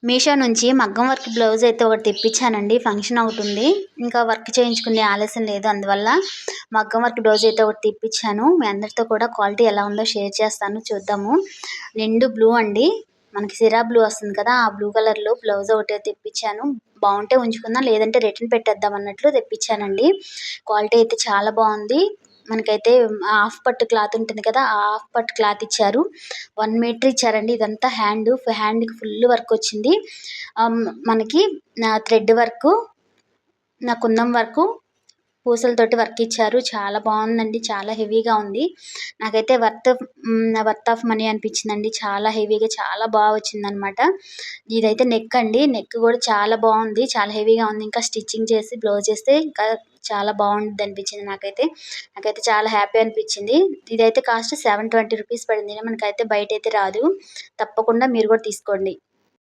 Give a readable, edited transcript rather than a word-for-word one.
మీషో నుంచి మగ్గం work blouse అయితే ఒకటి తెప్పించానండి. ఫంక్షన్ ఒకటుంది. ఇంకా వర్క్ చేయించుకునే ఆలస్యం లేదు. అందువల్ల మగ్గం వర్క్ బ్లౌజ్ అయితే ఒకటి తెప్పించాను. మీ అందరితో కూడా క్వాలిటీ ఎలా ఉందో షేర్ చేస్తాను, చూద్దాము. నిండు బ్లూ అండి. మనకి సిరా బ్లూ వస్తుంది కదా, ఆ బ్లూ కలర్‌లో బ్లౌజ్ ఒకటి తెప్పించాను. బావుంటే ఉంచుకుందాం, లేదంటే రిటర్న్ పెట్టేద్దాం అన్నట్లు తెప్పించానండి. క్వాలిటీ అయితే చాలా బావుంది. మనకైతే హాఫ్ పట్టు క్లాత్ ఉంటుంది కదా, ఆ హాఫ్ పట్టు క్లాత్ ఇచ్చారు. 1 మీటర్ ఇచ్చారండి. ఇదంతా హ్యాండ్‌కి ఫుల్ వర్క్ వచ్చింది. మనకి థ్రెడ్ వర్కు, కుందం వర్కు, పూసలతోటి వర్క్ ఇచ్చారు. చాలా బావుందండి. చాలా హెవీగా ఉంది. నాకైతే వర్త్ ఆఫ్ మనీ అనిపించిందండి. చాలా హెవీగా చాలా వచ్చిందనమాట. ఇదైతే నెక్ అండి. నెక్ కూడా చాలా బావుంది. చాలా హెవీగా ఉంది. ఇంకా స్టిచ్చింగ్ చేసి బ్లౌజ్ చేస్తే ఇంకా చాలా బావుండిద్ది అనిపించింది నాకైతే. నాకైతే చాలా హ్యాపీ అనిపించింది. ఇదైతే కాస్ట్ 720 రూపీస్ పడింది. మనకైతే బయటైతే రాదు. తప్పకుండా మీరు కూడా తీసుకోండి.